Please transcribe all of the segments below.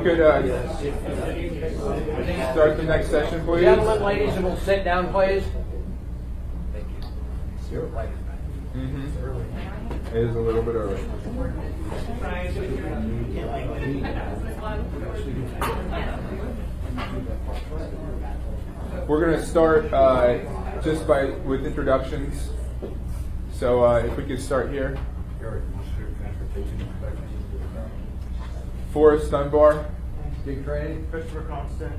could start the next session, please. Gentlemen, ladies, and we'll sit down, please. It is a little bit early. We're going to start just with introductions. So if we could start here. Forrest Dunbar. Dick Training. Christopher Constant.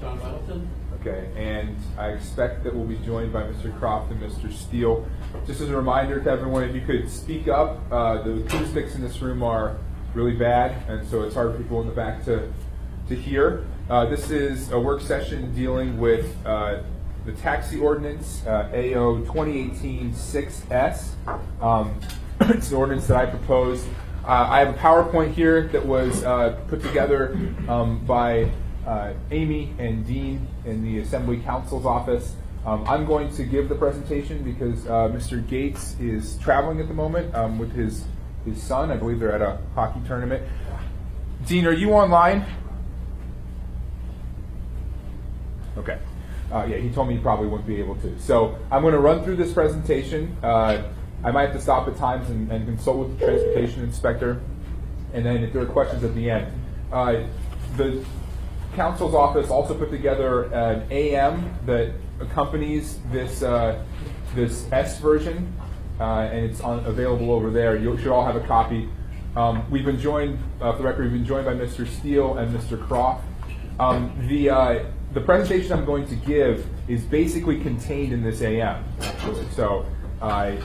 John Middleton. Okay, and I expect that we'll be joined by Mr. Croft and Mr. Steele. Just as a reminder to everyone, if you could speak up, the acoustics in this room are really bad, and so it's hard for people in the back to hear. This is a work session dealing with the Taxi Ordinance, AO 2018-6S. It's an ordinance that I proposed. I have a PowerPoint here that was put together by Amy and Dean in the Assembly Counsel's office. I'm going to give the presentation because Mr. Gates is traveling at the moment with his son. I believe they're at a hockey tournament. Dean, are you online? Okay. Yeah, he told me he probably wouldn't be able to. So I'm going to run through this presentation. I might have to stop at times and consult with the transportation inspector. And then if there are questions at the end. The Council's office also put together an AM that accompanies this this S version, and it's available over there. You should all have a copy. We've been joined, for the record, we've been joined by Mr. Steele and Mr. Croft. The presentation I'm going to give is basically contained in this AM. So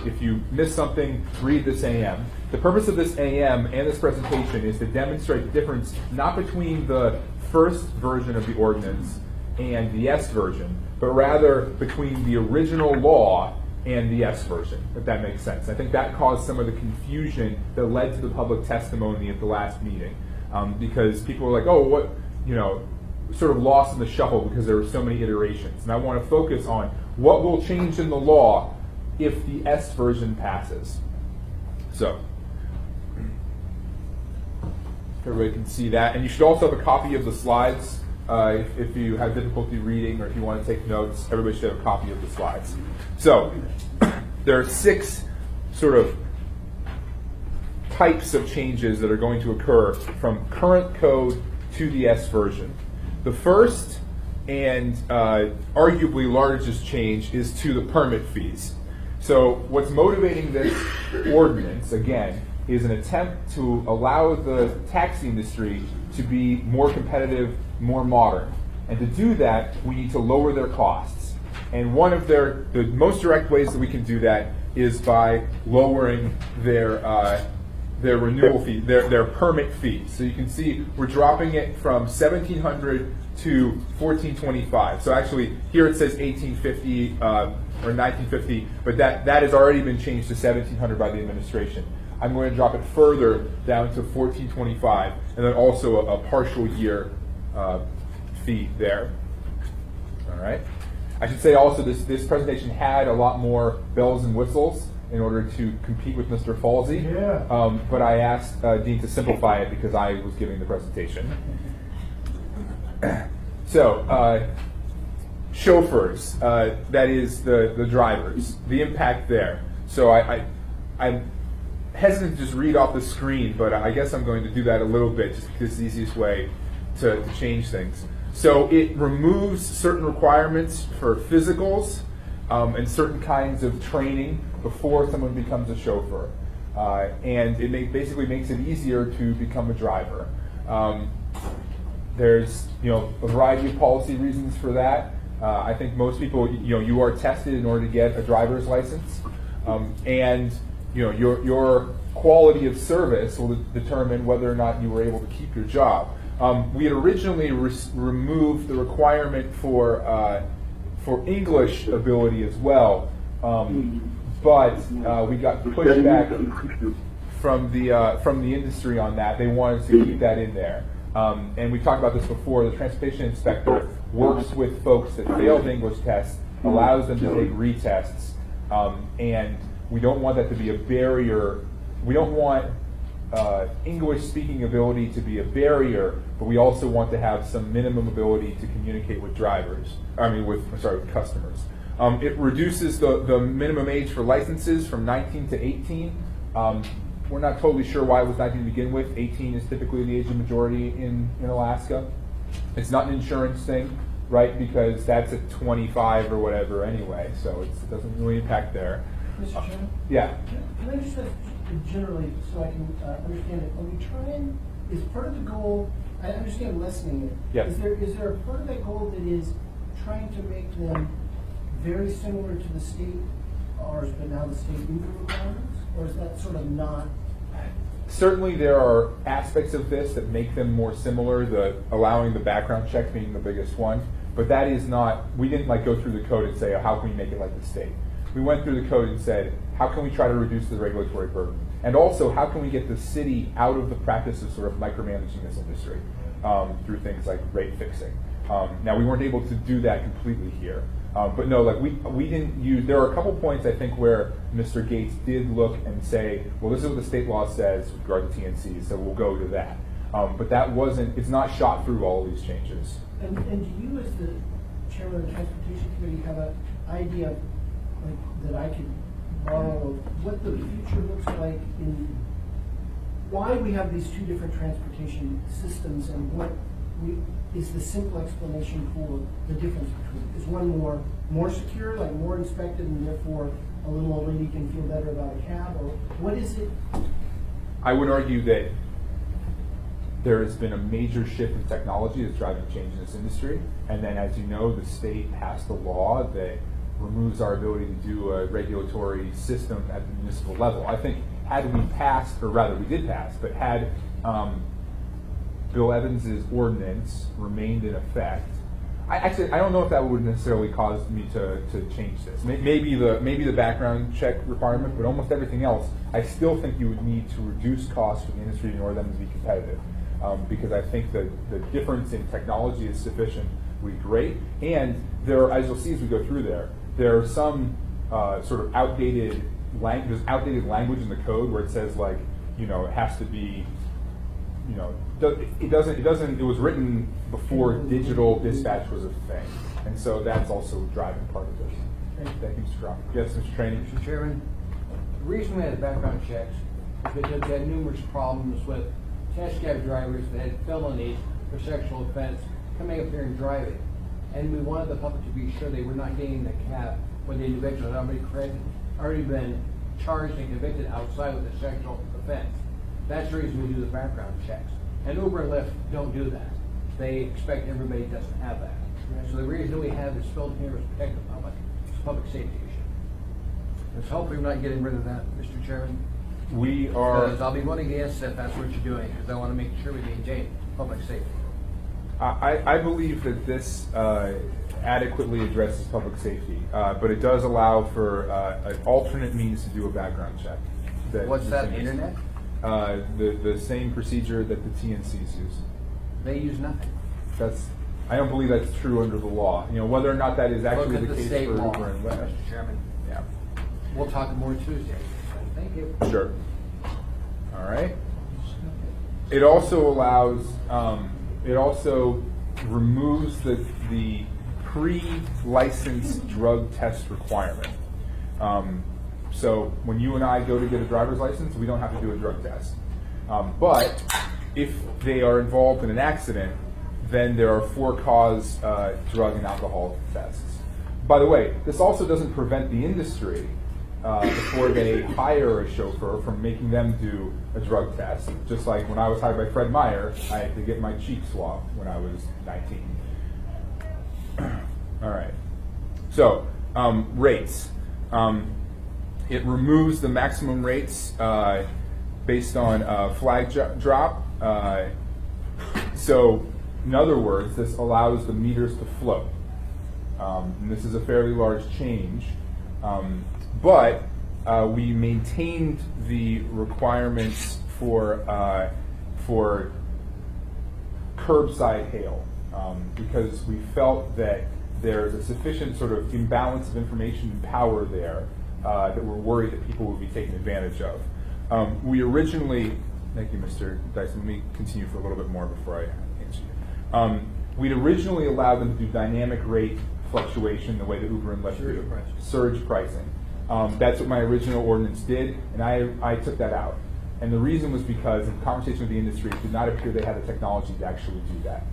if you miss something, read this AM. The purpose of this AM and this presentation is to demonstrate the difference not between the first version of the ordinance and the S version, but rather between the original law and the S version, if that makes sense. I think that caused some of the confusion that led to the public testimony at the last meeting, because people were like, oh, what, sort of lost in the shuffle because there were so many iterations. And I want to focus on what will change in the law if the S version passes. So, everybody can see that. And you should also have a copy of the slides. If you have difficulty reading or if you want to take notes, everybody should have a copy of the slides. So, there are 6 sort of types of changes that are going to occur from current code to the S version. The first and arguably largest change is to the permit fees. So what's motivating this ordinance, again, is an attempt to allow the taxi industry to be more competitive, more modern. And to do that, we need to lower their costs. And one of the most direct ways that we can do that is by lowering their renewal fee, their permit fees. So you can see we're dropping it from $1,700 to $1,425. So actually here it says $1,850 or $1,950, but that has already been changed to $1,700 by the administration. I'm going to drop it further down to $1,425, and then also a partial year fee there. All right. I should say also this presentation had a lot more bells and whistles in order to compete with Mr. Falsey. Yeah. But I asked Dean to simplify it because I was giving the presentation. So, chauffeurs, that is the drivers, the impact there. So I'm hesitant to just read off the screen, but I guess I'm going to do that a little bit just because it's the easiest way to change things. So it removes certain requirements for physicals and certain kinds of training before someone becomes a chauffeur. And it basically makes it easier to become a driver. There's a variety of policy reasons for that. I think most people, you are tested in order to get a driver's license, and your quality of service will determine whether or not you were able to keep your job. We had originally removed the requirement for English ability as well, but we got pushback from the industry on that. They wanted to keep that in there. And we talked about this before. The transportation inspector works with folks that failed English tests, allows them to take retests, and we don't want that to be a barrier. We don't want English-speaking ability to be a barrier, but we also want to have some minimum ability to communicate with with customers. It reduces the minimum age for licenses from 19 to 18. We're not totally sure why it was 19 to begin with. 18 is typically the age of majority in Alaska. It's not an insurance thing, right? Because that's at 25 or whatever anyway, so it doesn't really impact there. Mr. Chairman? Yeah. Can I just ask generally, so I can understand it, are we trying, is part of the goal, I understand lessening it. Yes. Is there a part of that goal that is trying to make them very similar to the state ours, but now the state legal requirements? Or is that sort of not? Certainly there are aspects of this that make them more similar, allowing the background check being the biggest one, but that is not, we didn't like go through the code and say, oh, how can we make it like the state? We went through the code and said, how can we try to reduce the regulatory burden? And also, how can we get the city out of the practice of sort of micromanaging this industry through things like rate fixing? Now, we weren't able to do that completely here. But no, like we didn't use, there are a couple points I think where Mr. Gates did look and say, well, this is what the state law says with regard to TNCs, so we'll go to that. But that wasn't, it's not shot through all of these changes. And do you, as the chairman of the Transportation Committee, have an idea that I could borrow of what the future looks like in why we have these two different transportation systems and what is the simple explanation for the difference between? Is one more secure, like more inspected, and therefore a little old lady can feel better about a cab, or what is it? I would argue that there has been a major shift in technology that's driving change in this industry, and then, as you know, the state passed a law that removes our ability to do a regulatory system at the municipal level. I think had we passed, or rather we did pass, but had Bill Evans's ordinance remained in effect, I don't know if that would necessarily cause me to change this. Maybe the background check requirement, but almost everything else, I still think you would need to reduce costs for the industry in order for them to be competitive. Because I think that the difference in technology is sufficiently great, and there, as you'll see as we go through there are some sort of outdated language in the code where it says, like, you know, it has to be, you know, it was written before digital dispatch was a thing, and so that's also driving part of this. Thank you, Mr. Crocker. Yes, Mr. Trainee. Mr. Chairman, the reason we had background checks is because we had numerous problems with taxicab drivers that had felonies for sexual offense coming up here and driving. And we wanted the public to be sure they were not getting the cab when the individual had already been charged and convicted outside of the sexual offense. That's the reason we do the background checks. And Uber and Lyft don't do that. They expect everybody doesn't have that. So the reason we have this filmed here is to protect the public. It's a public safety issue. So hopefully we're not getting rid of that, Mr. Chairman. We are. Because I'll be voting against if that's what you're doing, because I want to make sure we maintain public safety. I believe that this adequately addresses public safety, but it does allow for an alternate means to do a background check. What's that, internet? The same procedure that the TNCs use. They use nothing. I don't believe that's true under the law. You know, whether or not that is actually Look at the case state for law, Uber and Lyft. Mr. Chairman. Yeah. We'll talk more Tuesday. Thank you. Sure. All right. It also allows. It also removes the pre-license drug test requirement. So when you and I go to get a driver's license, we don't have to do a drug test. But if they are involved in an accident, then there are for-cause drug and alcohol tests. By the way, this also doesn't prevent the industry before they hire a chauffeur from making them do a drug test. Just like when I was hired by Fred Meyer, I had to get my cheek swabbed when I was 19. All right. So, rates. It removes the maximum rates based on flag drop. So, in other words, this allows the meters to float. And this is a fairly large change. But we maintained the requirements for curbside hail because we felt that there's a sufficient sort of imbalance of information and power there that we're worried that people would be taken advantage of. We originally, Thank you, Mr. Dyson. Let me continue for a little bit more before I answer you. We'd originally allowed them to do dynamic rate fluctuation the way that Uber and Lyft do. Surge pricing. That's what my original ordinance did, and I took that out. And the reason was because in conversation with the industry, it did not appear they had the technology to actually do that,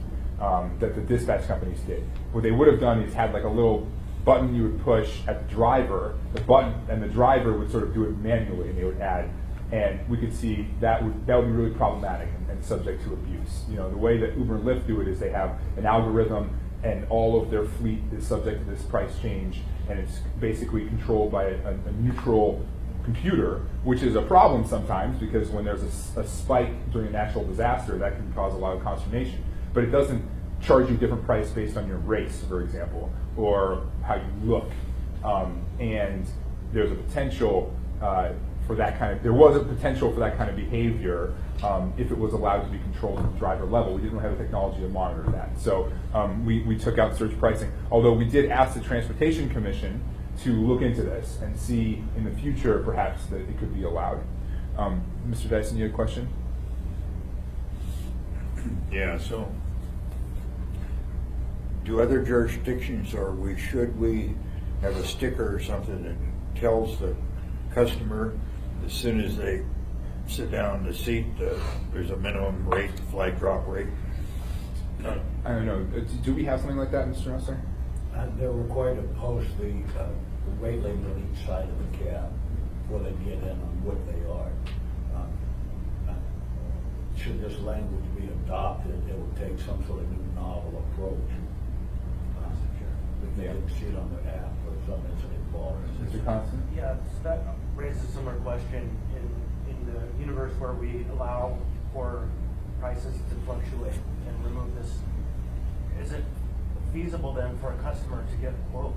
that the dispatch companies did. What they would have done is had like a little button you would push at the driver, the button, and the driver would sort of do it manually, and they would add. And we could see that would be really problematic and subject to abuse. You know, the way that Uber and Lyft do it is they have an algorithm, and all of their fleet is subject to this price change, and it's basically controlled by a neutral computer, which is a problem sometimes because when there's a spike during a natural disaster, that can cause a lot of consternation. But it doesn't charge you a different price based on your race, for example, or how you look. And there's a potential for that kind of, there was a potential for that kind of behavior if it was allowed to be controlled at the driver level. We didn't have the technology to monitor that. So we took out surge pricing, although we did ask the Transportation Commission to look into this and see in the future perhaps that it could be allowed. Mr. Dyson, you had a question? Yeah, so do other jurisdictions, or should we have a sticker or something that tells the customer as soon as they sit down in the seat, there's a minimum rate, flag drop rate? I don't know. Do we have something like that, Mr. Messer? They're required to post the rate label on each side of the cab before they get in on what they are. Should this language be adopted, it would take some sort of new novel approach. If they didn't see it on their app or something, it's involved. Mr. Constant? Yeah, so that raises a similar question in the universe where we allow for prices to fluctuate and remove this. Is it feasible then for a customer to get a quote?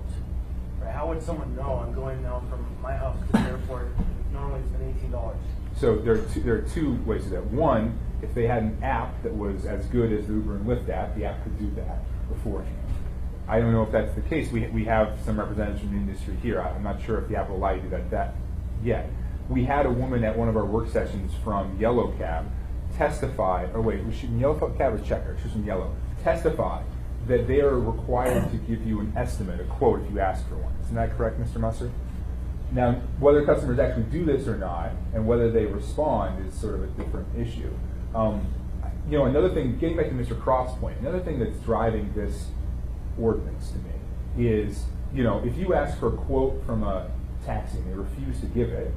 Right? How would someone know I'm going now from my house to the airport? Normally it's been $18. So there are two ways to that. One, if they had an app that was as good as the Uber and Lyft app, the app could do that beforehand. I don't know if that's the case. We have some representatives from the industry here. I'm not sure if the app will allow you to do that yet. We had a woman at one of our work sessions from Yellow Cab testify, or wait, was she from Yellow Cab or Checker? She was from Yellow. Testify that they are required to give you an estimate, a quote, if you ask for one. Isn't that correct, Mr. Musser? Now, whether customers actually do this or not, and whether they respond is sort of a different issue. You know, another thing, getting back to Mr. Cross' point, another thing that's driving this ordinance to me is, you know, if you ask for a quote from a taxi and they refuse to give it,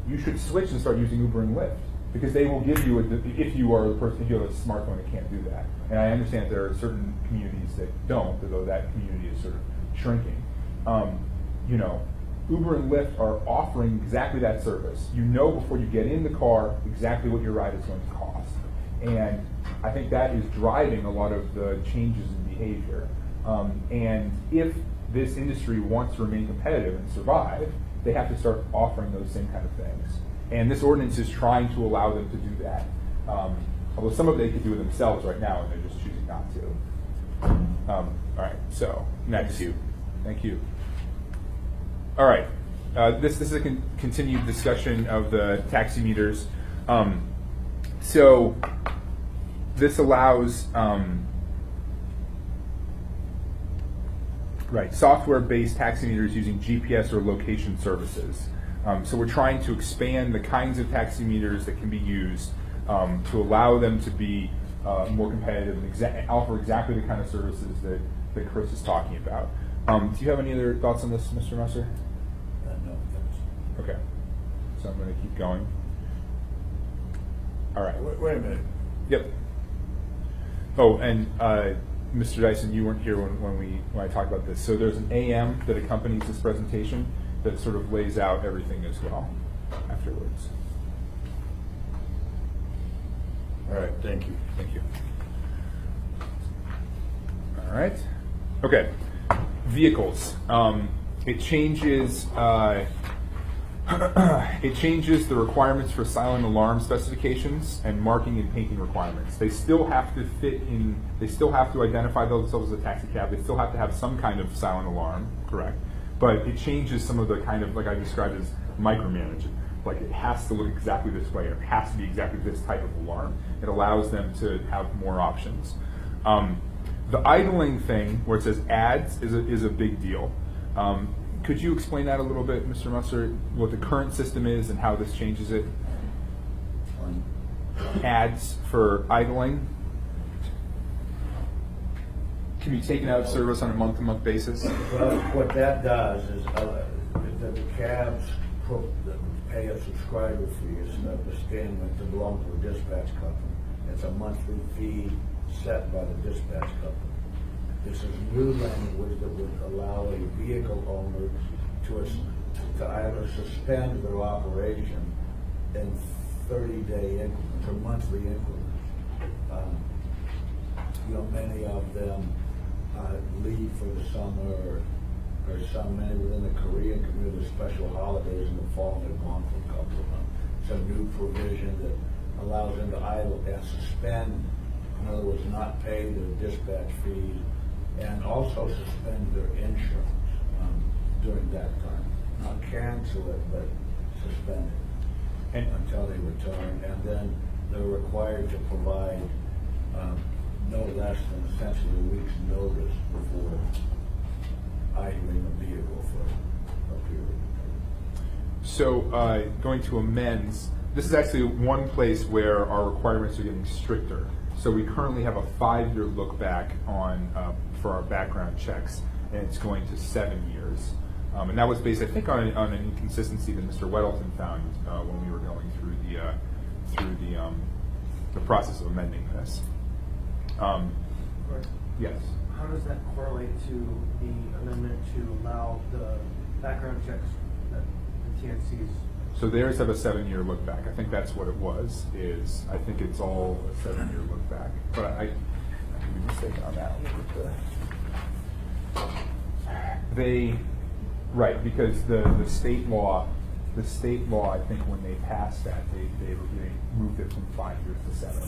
you should switch and start using Uber and Lyft, because they will give you, if you are the person, if you have a smartphone that can't do that. And I understand there are certain communities that don't, although that community is sort of shrinking. You know, Uber and Lyft are offering exactly that service. You know before you get in the car exactly what your ride is going to cost. And I think that is driving a lot of the changes in behavior. And if this industry wants to remain competitive and survive, they have to start offering those same kind of things. And this ordinance is trying to allow them to do that. Although some of it they could do it themselves right now, and they're just choosing not to. All right, so next. Thank you. All right, this is a continued discussion of the taxi meters. So this allows software-based taxi meters using GPS or location services. So we're trying to expand the kinds of taxi meters that can be used to allow them to be more competitive and offer exactly the kind of services that Chris is talking about. Do you have any other thoughts on this, Mr. Musser? No, thanks. Okay, so I'm going to keep going. All right. Wait a minute. Yep. Oh, and Mr. Dyson, you weren't here when I talked about this. So there's an AM that accompanies this presentation that sort of lays out everything as well afterwards. All right, thank you. Thank you. All right. Okay. Vehicles. It changes. It changes the requirements for silent alarm specifications and marking and painting requirements. They still have to fit in. They still have to identify themselves as a taxi cab. They still have to have some kind of silent alarm, correct? But it changes some of the kind of, like I described as micromanaging. like it has to look exactly this way, or it has to be exactly this type of alarm. It allows them to have more options. The idling thing, where it says ads, is a big deal. Could you explain that a little bit, Mr. Musser, what the current system is and how this changes it? Ads for idling can be taken out of service on a month-to-month basis. Well, what that does is the cabs pay a subscriber fee. It's not the statement to belong to a dispatch company. It's a monthly fee set by the dispatch company. This is new language that would allow a vehicle owner to either suspend their operation in 30-day increments or monthly increments. Many of them leave for the summer, or many within the Korean community, special holidays in the fall, they're gone for a couple of months. It's a new provision that allows them to idle and suspend, in other words, not pay their dispatch fees, and also suspend their insurance during that time. Not cancel it, but suspend it until they return, and then they're required to provide no less than essentially a week's notice before idling a vehicle for a period. So going to amends, this is actually one place where our requirements are getting stricter. So we currently have a 5-year look back on for our background checks, and it's going to 7 years. And that was based, I think, on an inconsistency that Mr. Weddleton found when we were going through the process of amending this. Yes. How does that correlate to the amendment to allow the background checks that the TNCs? So theirs have a 7-year look back. I think that's what it was. I think it's all a 7-year look back. But I could be mistaken on that one. Right, because the state law, I think when they passed that, they moved it from 5 years to 7.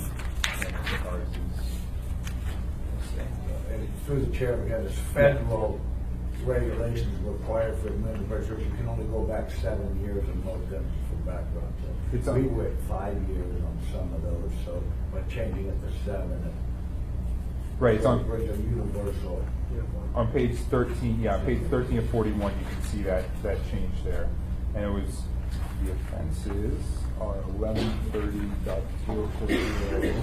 And I think ours is. And through the chair, we have this federal regulations required for administrators. You can only go back 7 years in most instances for background checks. We were at 5 years on some of those, so by changing it to 7, right, it's on a universal. On page 13, page 13 of 41, you can see that change there. And it was, the offenses are 1130.040.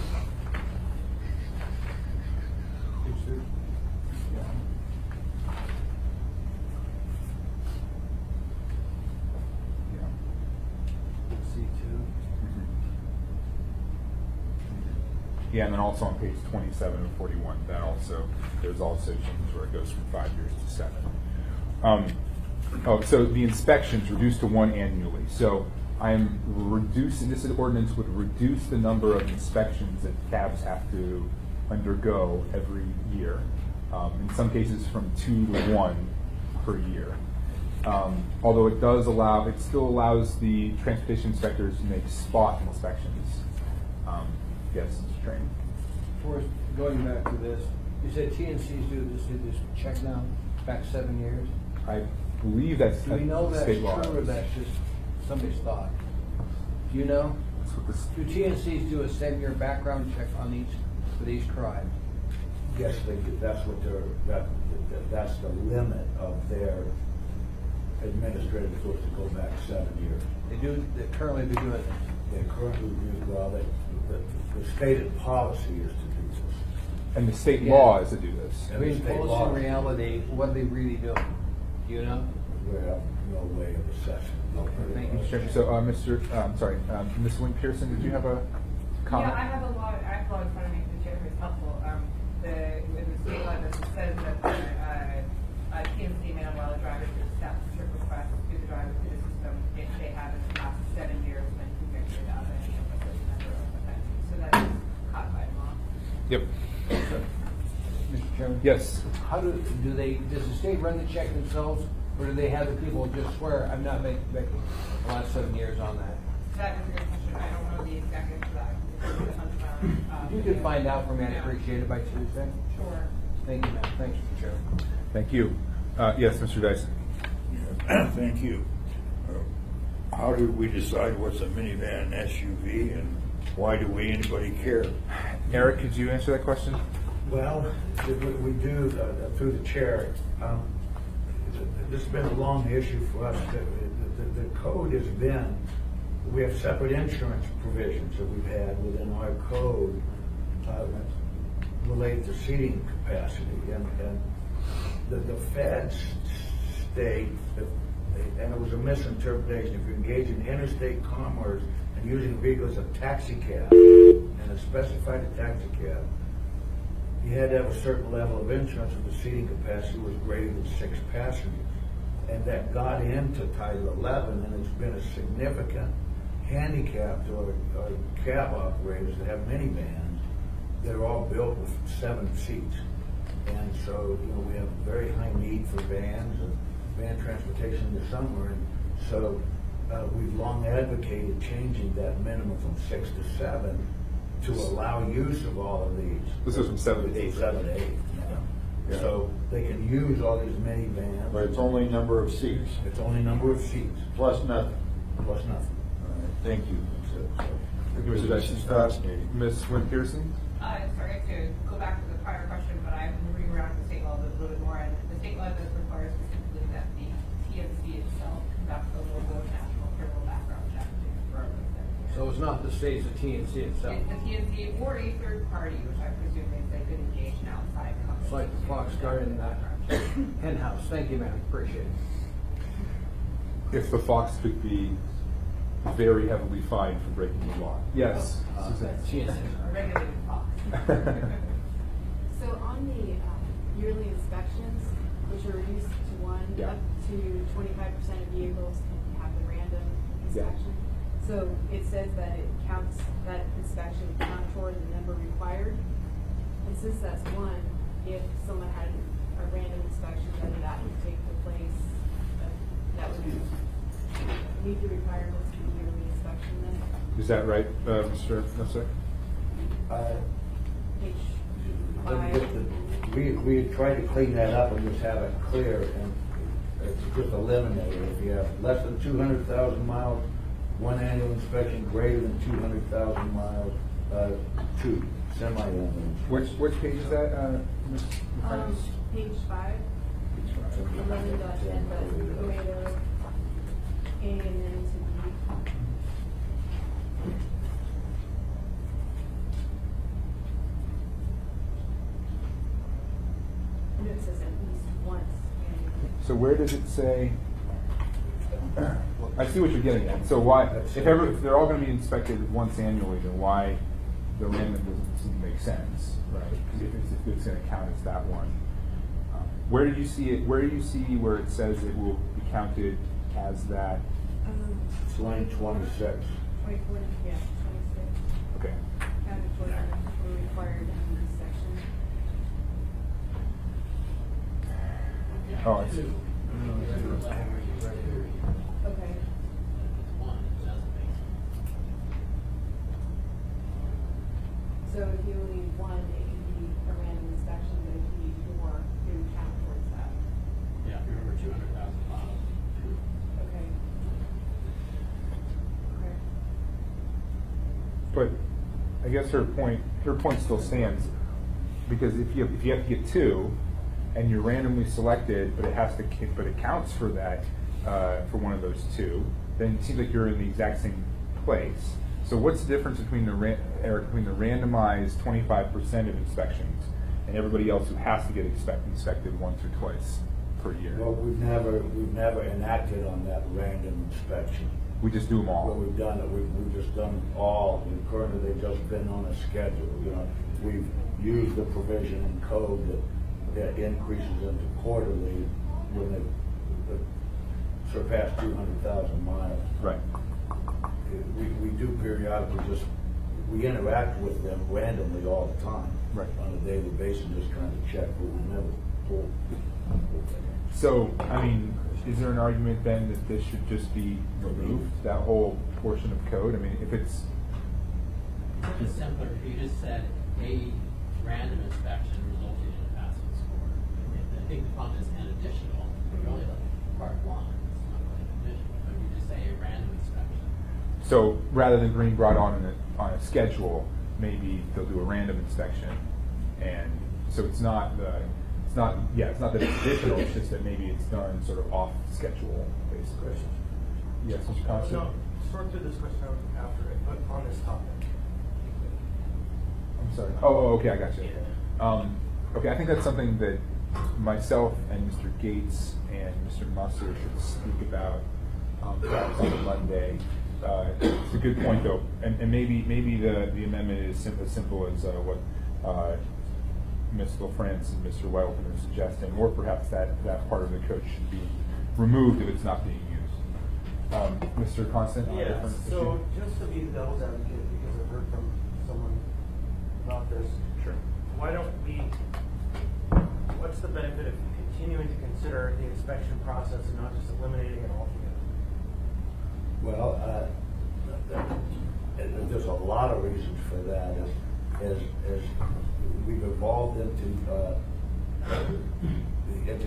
Yeah, and then also on page 27 of 41, there's also a change where it goes from 5 years to 7. So the inspections reduced to 1 annually. So I am reducing, this ordinance would reduce the number of inspections that cabs have to undergo every year. In some cases from 2 to 1 per year. Although it still allows the transportation inspectors to make spot inspections. Yes, Mr. Train. Forrest, going back to this, you said TNCs do this check now, back 7 years? I believe that's Do we know that's state true, law. or that's just somebody's thought? Do you know? That's what this, Do TNCs do a 7-year background check on for these crimes? Yes, they do. That's what that's the limit of their administrative authority to go back 7 years. Currently they do it. They currently do, well, the stated policy is to do this. and the state law is to do this. I mean, policy in reality, what are they really doing? Do you know? We have no way of assessing. Thank you, Mr. Chairman. So, Ms. Wing Pearson, did you have a comment? Yeah, I have a law in front of me, the chair is helpful. In the state law, it says that TNC may allow the driver to accept strict requests to the driver to the system if they have in the past 7 years been convicted of any of those number of offenses. So that is codified law. Yep. Mr. Chairman? Yes. How does the state run the check themselves, or do they have the people just swear, I'm not making the last 7 years on that? That is a good question. I don't know the exact answer to that. If you could find out for me, I'd appreciate it by Tuesday. Sure. Thank you, ma'am. Thanks, Mr. Chairman. Thank you. Yes, Mr. Dyson. Thank you. how do we decide what's a minivan and SUV, and why do anybody care? Eric, could you answer that question? Well, we do, through the chair, this has been a long issue for us. The code has been, we have separate insurance provisions that we've had within our code related to seating capacity. And the feds state that, and it was a misinterpretation, if you engage in interstate commerce and using vehicles as a taxicab, and it specified a taxicab, you had to have a certain level of insurance if the seating capacity was greater than 6 passengers. And that got into Title 11, and it's been a significant handicap to our cab operators that have minivans that are all built with 7 seats. And so, we have a very high need for vans and van transportation in the summer. And so we've long advocated changing that minimum from 6 to 7 to allow use of all of these. This is from 7 to 8. 7 to 8. Yeah. So they can use all these minivans. But it's only number of seats, It's only number of seats, plus nothing. plus nothing. All right, thank you. Thank you, Mr. This Dyson. is fascinating. Ms. Wynn-Pearson? Sorry to go back to the prior question, but I've been reading around the state law a little bit more, and the state law does require specifically that the TNC itself conduct a local national criminal background check to confirm that. So it's not the state's, the TNC itself. It's the TNC or a third party, which I presume means they could engage in outside company. It's like the Fox Garden hen house. Thank you, ma'am. Appreciate it. If the Fox could be very heavily fined for breaking the law. Yes, Suzanne. TNC. Regulated fox. So on the yearly inspections, which are reduced to 1, Yeah. up to 25% of vehicles can have the random inspection. So it says that it counts, that inspection counts toward the number required. And since that's 1, if someone had a random inspection, then that would take the place of, that would meet the requirements for the yearly inspection then. Is that right, Mr. Nussek? Page Let me 5. get we had tried to clean that up and just have it clear and just eliminate it. If you have less than 200,000 miles, 1 annual inspection, greater than 200,000 miles, 2 semi-annual. Which page is that, Ms. McCartney? Page 5, 11.10.080, A and then to B. And it says at least once annually. So where does it say? I see what you're getting at. So why, if they're all going to be inspected once annually, then why the random doesn't seem to make sense, right? Because if it's going to count as that one, where do you see it? Where do you see where it says it will be counted as that? It's line 26. 24, yeah, 26. Okay. Counted for were required in this section. Oh, I see. Okay. So if you only need 1, it could be a random inspection, but if you need more, it would count towards that. Yeah, if you're over 200,000 miles. Okay. Okay. But I guess her point still stands, because if you have to get 2, and you're randomly selected, but it counts for that for one of those 2, then it seems like you're in the exact same place. So what's the difference between the randomized 25% of inspections and everybody else who has to get inspected once or twice per year? Well, we've never enacted on that random inspection. We just do them Well, all. we've done it, we've just done all, and currently they've just been on a schedule, We've used the provision in code that increases into quarterly when they surpass 200,000 miles. Right. We do periodically we interact with them randomly all the time. Right. On a daily basis, just trying to check, but we never pull. So, I mean, is there an argument then that this should just be removed, that whole portion of code? I mean, if it's... It's simpler if you just said a random inspection resulting in a passing score. I think the problem is an additional, you're only looking for part 1, it's not really an additional. But if you just say a random inspection. So rather than being brought on a schedule, maybe they'll do a random inspection, and so it's not that it's additional. It's just that maybe it's done sort of off schedule, basically. Yes, Mr. Constant. No, sort through this question out after it, but on this topic. I'm sorry. Okay, I got you. Okay, I think that's something that myself and Mr. Gates and Mr. Musser should speak about perhaps on Monday. It's a good point, though, and maybe the amendment is as simple as what Ms. LaFrance and Mr. Welton are suggesting, or perhaps that part of the code should be removed if it's not being used. Mr. Constant, on a Yeah, different so issue? just to be the devil's advocate, because I've heard from someone about this. Sure. Why don't we, what's the benefit of continuing to consider the inspection process and not just eliminating it altogether? Well, there's a lot of reasons for that. As we've evolved into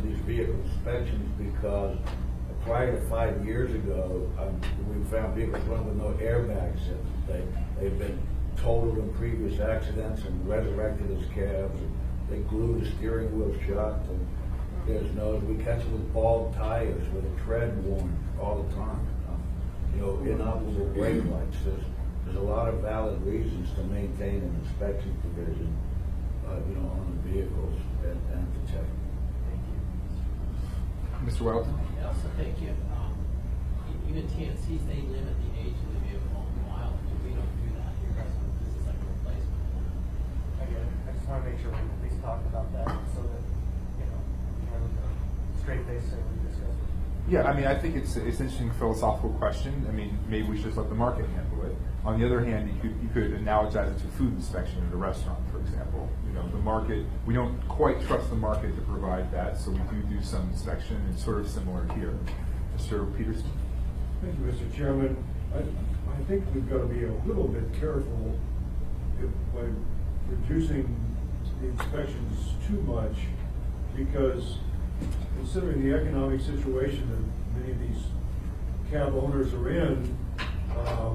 these vehicle inspections, because prior to 5 years ago, we found vehicles running with no airbags. They've been totaled in previous accidents and resurrected as cabs. They glue the steering wheel shut, and we catch them with bald tires with a tread worn all the time. Inoperable brake lights. There's a lot of valid reasons to maintain an inspection provision, on the vehicles and to check. Mr. Welton? I also think even TNCs, they limit the age of the vehicle and mileage. We don't do that here. This is like a replacement. I get it. I just want to make sure we at least talk about that so that, we have a straight face that we discuss it. Yeah, I mean, I think it's an interesting philosophical question. I mean, maybe we should just let the market handle it. On the other hand, you could analogize it to food inspection at a restaurant, for example. The market, we don't quite trust the market to provide that, so we do some inspection. It's sort of similar here. Mr. Peterson? Thank you, Mr. Chairman. I think we've got to be a little bit careful by reducing the inspections too much, because considering the economic situation that many of these cab owners are in,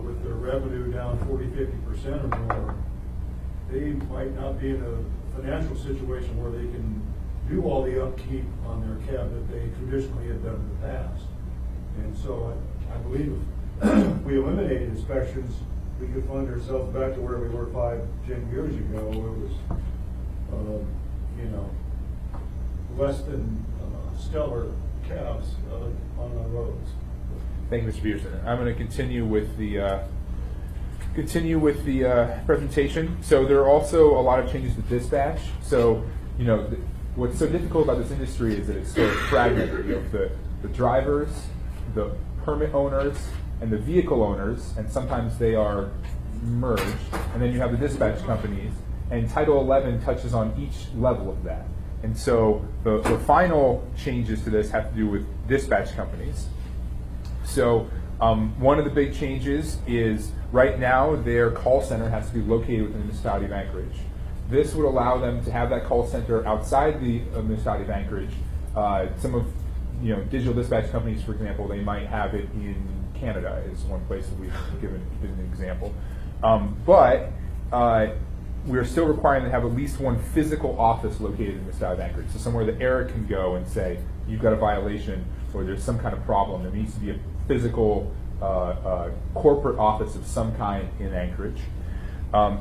with their revenue down 40–50% or more, they might not be in a financial situation where they can do all the upkeep on their cab that they traditionally had done in the past. And so I believe if we eliminated inspections, we could find ourselves back to where we were 5–10 years ago. It was, less than stellar cabs on our roads. Thank you, Mr. Peterson. I'm going to continue with the presentation. So there are also a lot of changes to dispatch. So what's so difficult about this industry is that it's sort of fragmented. You have the drivers, the permit owners, and the vehicle owners, and sometimes they are merged. And then you have the dispatch companies, and Title 11 touches on each level of that. And so the final changes to this have to do with dispatch companies. So one of the big changes is right now their call center has to be located within the municipality of Anchorage. This would allow them to have that call center outside the municipality of Anchorage. Some of digital dispatch companies, for example, they might have it in Canada is one place that we've given an example. But we're still requiring them to have at least one physical office located in the state of Anchorage. So somewhere that Eric can go and say, you've got a violation or there's some kind of problem. There needs to be a physical corporate office of some kind in Anchorage.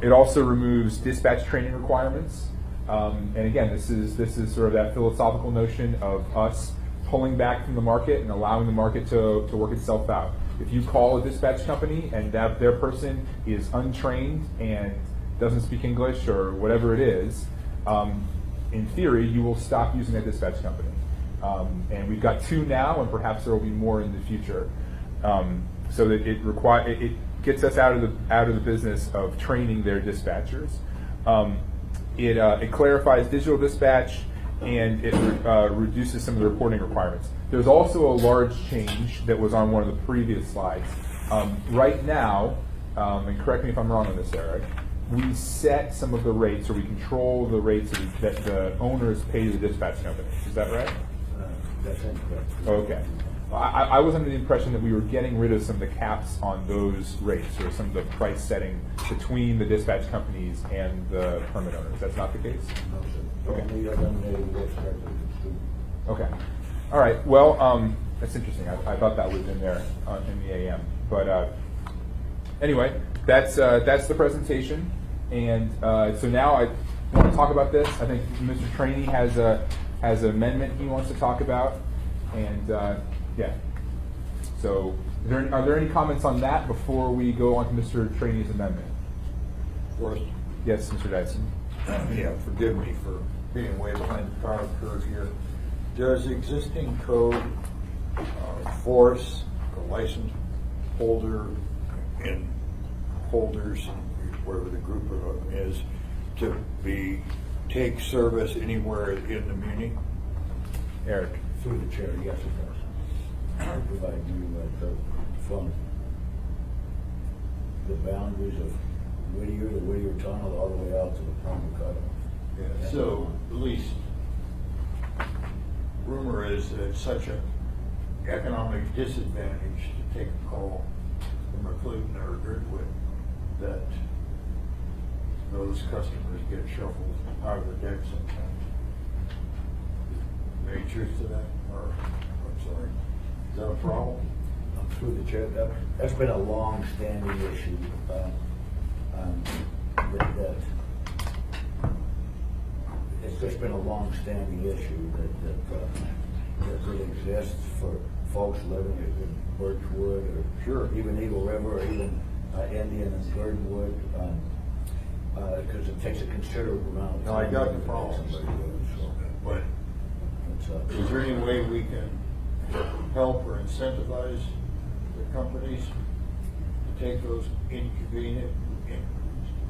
It also removes dispatch training requirements. And again, this is sort of that philosophical notion of us pulling back from the market and allowing the market to work itself out. If you call a dispatch company and that their person is untrained and doesn't speak English or whatever it is, in theory, you will stop using that dispatch company. And we've got 2 now, and perhaps there will be more in the future. So that it gets us out of the business of training their dispatchers. It clarifies digital dispatch, and it reduces some of the reporting requirements. There's also a large change that was on one of the previous slides. Right now, and correct me if I'm wrong on this, Eric, we set some of the rates, or we control the rates that the owners pay to the dispatch company. Is that right? That's incorrect. Okay. I was under the impression that we were getting rid of some of the caps on those rates, or some of the price setting between the dispatch companies and the permit owners. That's not the case? No, sir. Okay. Only eliminating what's directly consumed. Okay. All right. Well, that's interesting. I thought that was in there in the AM. But anyway, that's the presentation. And so now I want to talk about this. I think Mr. Trainee has an amendment he wants to talk about. And yeah. So are there any comments on that before we go on to Mr. Trainee's amendment? First, Yes, Mr. Dyson. yeah, forgive me for being way behind the power curve here. Does existing code force a license holder and holders, wherever the group of them is, to take service anywhere in the muni? Eric. Through the chair, yes, it does. Provide you from the boundaries of Whittier to Whittier Tunnel all the way out to the Palmer Cutoff. Yeah, so at least rumor is that it's such an economic disadvantage to take a call from a Clinton or a Girdwood that those customers get shuffled out of the deck sometimes. Any truth to that? Or, I'm sorry, is that a problem? Through the chair, that's been a long-standing issue. That it's just been a long-standing issue that exists for folks living in Birchwood or Sure. even Eagle River or even Indian and Girdwood, because it takes a considerable amount of No, time. I got to the get problems, somebody to do it, so but it's, is there any way we can help or incentivize the companies to take those inconvenient and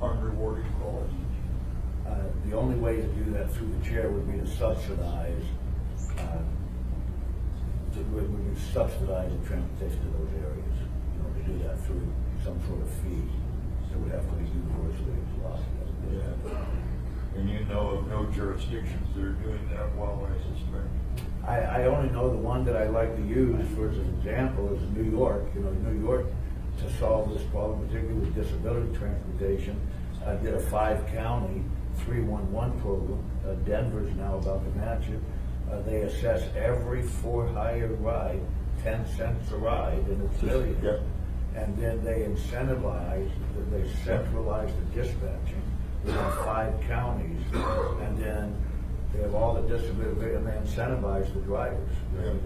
unrewarding calls? The only way to do that through the chair would be to subsidize, the transportation to those areas. You know, to do that through some sort of fee. So it would have to be universally applied. Yeah. And you know of no jurisdictions that are doing that well, I suspect. I only know the one that I like to use for as an example is New York. You know, New York, to solve this problem, particularly with disability transportation, did a 5-county 311 program. Denver's now about to match it. They assess every for-hire ride 10 cents a ride in its million. Yep. And then they incentivize, they centralize the dispatching within 5 counties, and then they have all the disability, and they incentivize the drivers.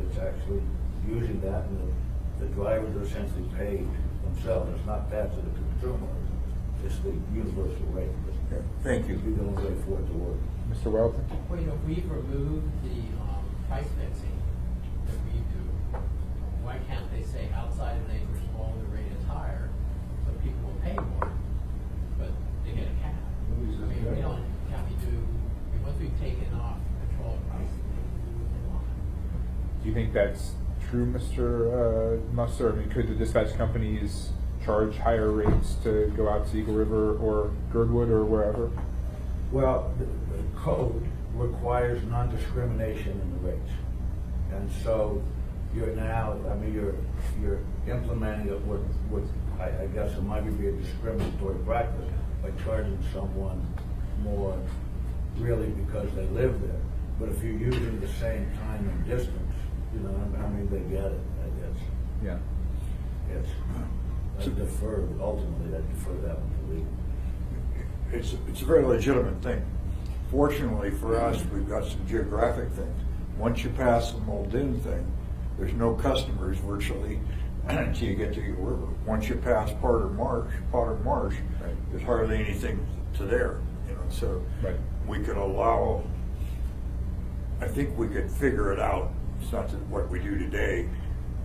It's actually using that, and the drivers are essentially paid themselves. It's not passed to the consumer, it's the universal rate. Yeah. Thank you. It'd be the only way for it to work. Mr. Welton? Well, you know, if we've removed the price fixing that we do, why can't they say outside of neighbors small, the rate is higher, so people will pay more, but they get a cap? I mean, we don't, can't we do, once we've taken off control of pricing, they can do what they want. Do you think that's true, Mr. Musser? I mean, could the dispatch companies charge higher rates to go out to Eagle River or Girdwood or wherever? Well, the code requires non-discrimination in the rates. And so you're now, I mean, you're implementing it with I guess it might be a discriminatory practice by charging someone more really because they live there. But if you're using the same time and distance, you know, I mean, they get it, I guess. Yeah. It's, I defer, ultimately, I defer that one to legal. It's a very legitimate thing. Fortunately for us, we've got some geographic things. Once you pass the Muldoon thing, there's no customers virtually until you get to Eagle River. Once you pass Potter Marsh, Right. there's hardly anything to there. You know, so Right. we could allow. I think we could figure it out. It's not what we do today,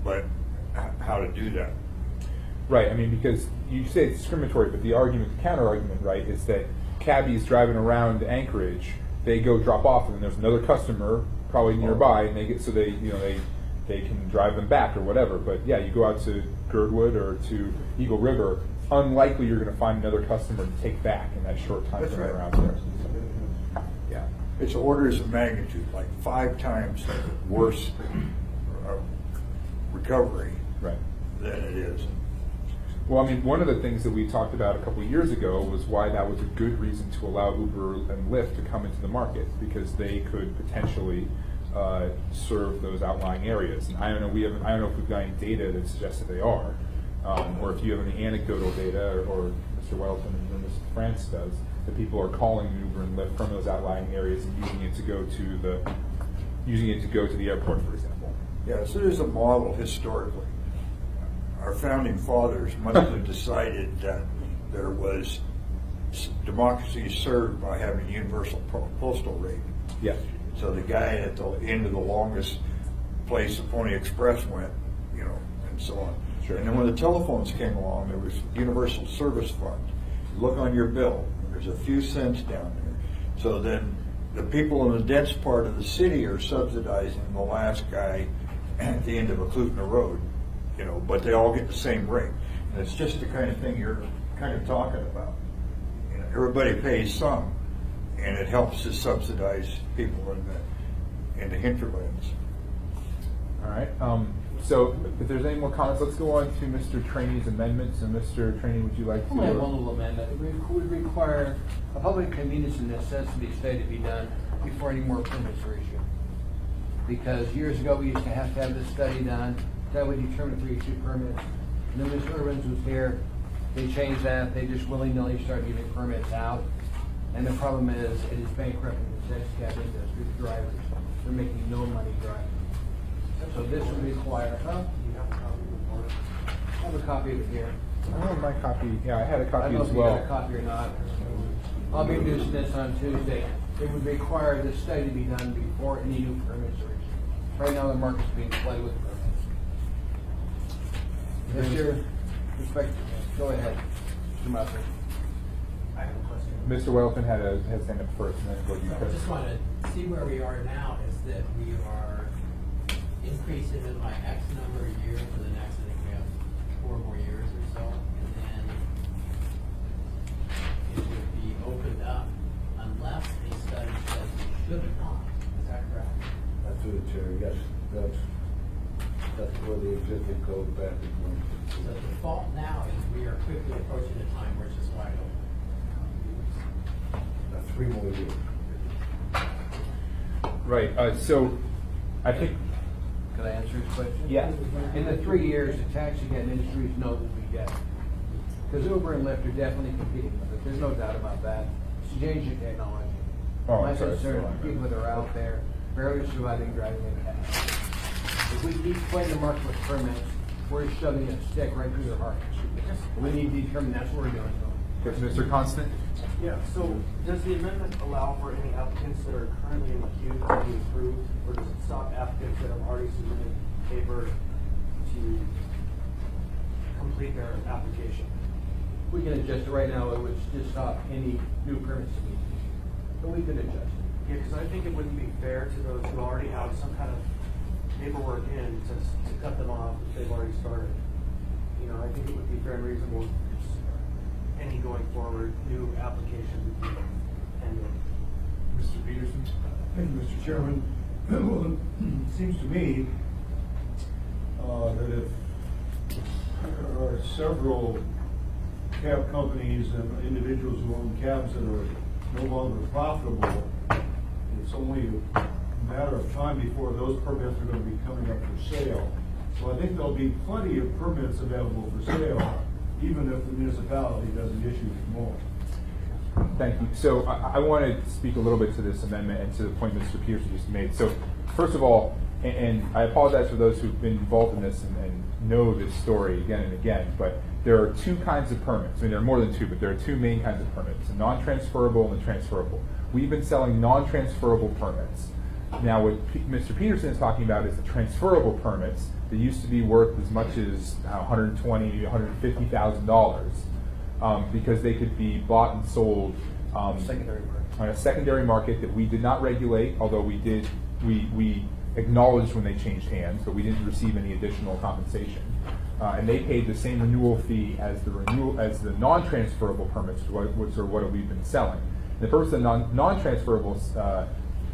but how to do that. Right, I mean, because you say it's discriminatory, but the argument, the counter argument, right, is that cabbies driving around Anchorage, they go drop off, and then there's another customer probably nearby, and they get, so they, you know, they can drive them back or whatever. But yeah, you go out to Girdwood or to Eagle River, unlikely you're going to find another customer to take back in that short time That's frame right. around there. Yeah. It's orders of magnitude, like 5 times worse recovery Right. than it is. Well, I mean, one of the things that we talked about a couple of years ago was why that was a good reason to allow Uber and Lyft to come into the market, because they could potentially serve those outlying areas. And I don't know, I don't know if we've got any data that suggests that they are, or if you have any anecdotal data, or Mr. Welton or Mr. France does, that people are calling Uber and Lyft from those outlying areas and using it to go to the airport, for example. Yeah, so there's a model historically. Our founding fathers must have decided that there was democracy served by having a universal postal rate. Yeah. So the guy at the end of the longest place the Pony Express went, you know, and so on. Sure. And then when the telephones came along, there was Universal Service Fund. Look on your bill, there's a few cents down there. So then the people in the dense part of the city are subsidizing the last guy at the end of Eklutna Road, you know, but they all get the same rate. And it's just the kind of thing you're kind of talking about. You know, everybody pays some, and it helps to subsidize people in the hinterlands. All right. So if there's any more comments, let's go on to Mr. Trainey's amendments. And Mr. Trainey, would you like to? I only have one little amendment. It would require a public convenience and necessity study to be done before any more permits are issued. Because years ago, we used to have this study done. That would determine if we issue permits. And then Mr. Irvins was here. They changed that. They just willy-nilly started giving permits out. And the problem is, it is bankrupting the taxicab industry, the drivers. They're making no money driving. So this would require, I have a copy of it here. I have my copy. Yeah, I had a I copy don't know as if you well. got a copy or not. I'll be introducing this on Tuesday. It would require this study to be done before any new permits are issued. Right now, the market's being flooded with permits. Mr. Inspector, go ahead, Mr. Musser. I have a question. Mr. Welton had his hand up first, and then go to you, I Chris. just want to see where we are now, is that we are increasing it by X number of years for the next, I think we have 4 more years or so, and then it would be opened up unless a study says we should not. Is that correct? That's through the chair, yes, that's where the existing code back in twenty. So the default now is we are quickly approaching a time where it's just wide open. That's 3 more years. Right. So I think. Can I answer his question? Yeah. In the 3 years, the taxicab industries know what we get. Because Uber and Lyft are definitely competing with it. There's no doubt about that. It's changing technology. Oh, My I'm sorry, concern still is people that are out there barely surviving driving in cab. If we keep playing the market with permits, we're shoving a stick right through their hearts. We need to determine that's what we're doing. Mr. Constant? Yeah, so does the amendment allow for any applicants that are currently in the queue to be approved, or does it stop applicants that have already submitted paper to complete their application? We can adjust it right now. It would just stop any new permits to be issued. But we could adjust it. Yeah, because I think it wouldn't be fair to those who already have some kind of paperwork in to cut them off if they've already started. You know, I think it would be fair and reasonable if any going forward new application would be pending. Mr. Peterson? Thank you, Mr. Chairman. Well, it seems to me that if there are several cab companies and individuals who own cabs that are no longer profitable, it's only a matter of time before those permits are going to be coming up for sale. So I think there'll be plenty of permits available for sale, even if the municipality doesn't issue more. Thank you. So I want to speak a little bit to this amendment and to the point Mr. Peterson just made. So first of all, and I apologize for those who've been involved in this and know this story again and again, but there are 2 kinds of permits. I mean, there are more than 2, but there are 2 main kinds of permits, the non-transferable and the transferable. We've been selling non-transferable permits. Now, what Mr. Peterson is talking about is the transferable permits that used to be worth as much as $120,000, $150,000 because they could be bought and sold Secondary market. on a secondary market that we did not regulate, although we did. We acknowledged when they changed hands, but we didn't receive any additional compensation. And they paid the same renewal fee as the non-transferable permits, which are what we've been selling. The purpose of non-transferable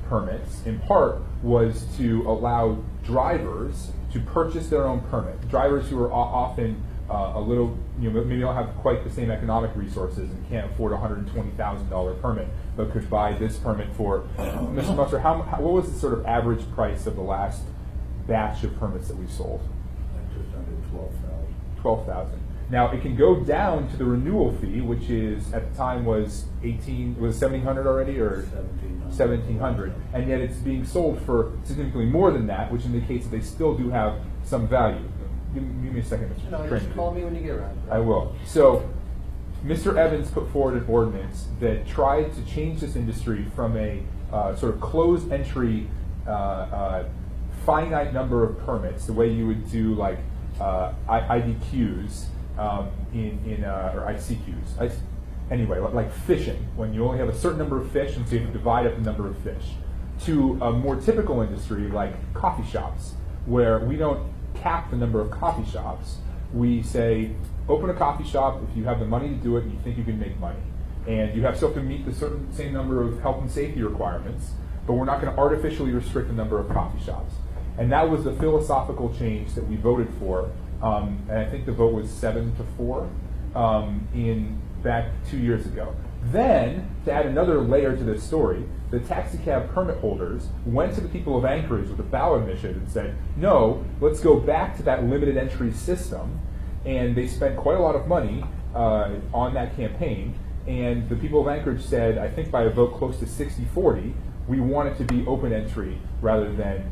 permits, in part, was to allow drivers to purchase their own permit. Drivers who are often a little, maybe don't have quite the same economic resources and can't afford a $120,000 permit, but could buy this permit for, Mr. Musser, what was the sort of average price of the last batch of permits that we sold? Just under 12,000. 12,000. Now it can go down to the renewal fee, which is at the time was 1,700 already, or 1,700, and yet it's being sold for significantly more than that, which indicates that they still do have some value. Give me a second, Mr. No, Trainer. just call me when you get around. I will. So, Mr. Evans put forward an ordinance that tried to change this industry from a sort of closed entry, finite number of permits, the way you would do like IDQs or ICQs. Anyway, like fishing, when you only have a certain number of fish, and so you have to divide up the number of fish, to a more typical industry like coffee shops, where we don't cap the number of coffee shops. We say, open a coffee shop if you have the money to do it and you think you can make money. And you still have to meet the same number of health and safety requirements, but we're not going to artificially restrict the number of coffee shops. And that was the philosophical change that we voted for. And I think the vote was 7-4 back 2 years ago. Then, to add another layer to this story, the taxicab permit holders went to the people of Anchorage with a ballot initiative and said, no, let's go back to that limited entry system. And they spent quite a lot of money on that campaign. And the people of Anchorage said, I think by a vote close to 60-40, we want it to be open entry rather than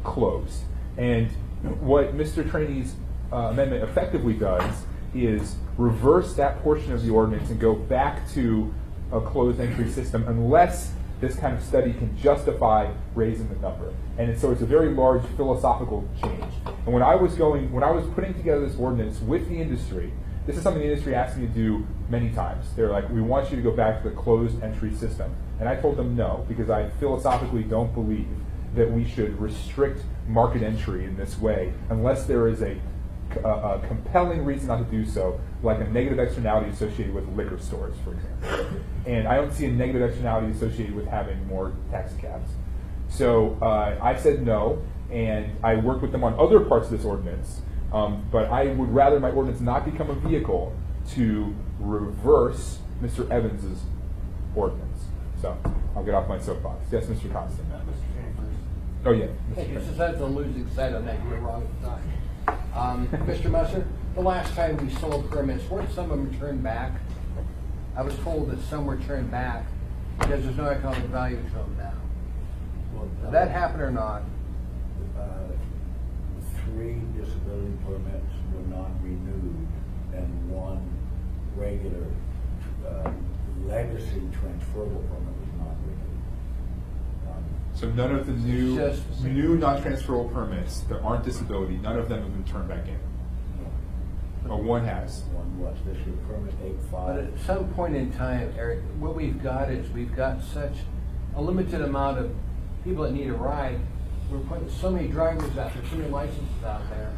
closed. And what Mr. Trainey's amendment effectively does is reverse that portion of the ordinance and go back to a closed entry system unless this kind of study can justify raising the number. And so it's a very large philosophical change. And when I was putting together this ordinance with the industry, this is something the industry asked me to do many times. They're like, we want you to go back to the closed entry system. And I told them no, because I philosophically don't believe that we should restrict market entry in this way unless there is a compelling reason not to do so, like a negative externality associated with liquor stores, for example. And I don't see a negative externality associated with having more taxi cabs. So I said no, and I worked with them on other parts of this ordinance, but I would rather my ordinance not become a vehicle to reverse Mr. Evans's ordinance. So I'll get off my soapbox. Yes, Mr. Constant. Mr. Trainer first. Oh, yeah. Thank you. Since that's the losing side on that, you're wrong at the time. Mr. Musser, the last time we sold permits, weren't some of them turned back? I was told that some were turned back because there's no economic value to them now. Well, Did that happen or not? 3 disability permits were not renewed, and 1 regular legacy transferable permit was not renewed. So none of the new non-transferable permits that aren't disability, none of them have been turned back in. Or one has. One was this year, permit 85. But at some point in time, Eric, what we've got is we've got such a limited amount of people that need a ride. We're putting so many drivers out there, so many licenses out there.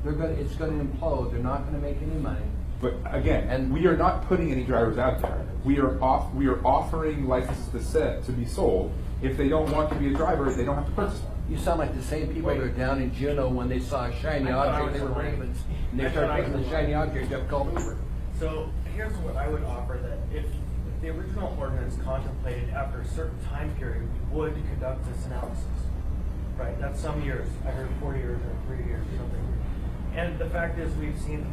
It's going to implode. They're not going to make any money. But again, we are not putting any drivers out there. We are offering licenses to be sold. If they don't want to be a driver, they don't have to purchase one. You sound like the same people that are down in Juneau when they saw a shiny object. They were ravens, and they started picking the shiny object up called Uber. So here's what I would offer, that if the original ordinance contemplated after a certain time period, we would conduct this analysis. Right, that's some years. I heard 4 years or 3 years or something. And the fact is, we've seen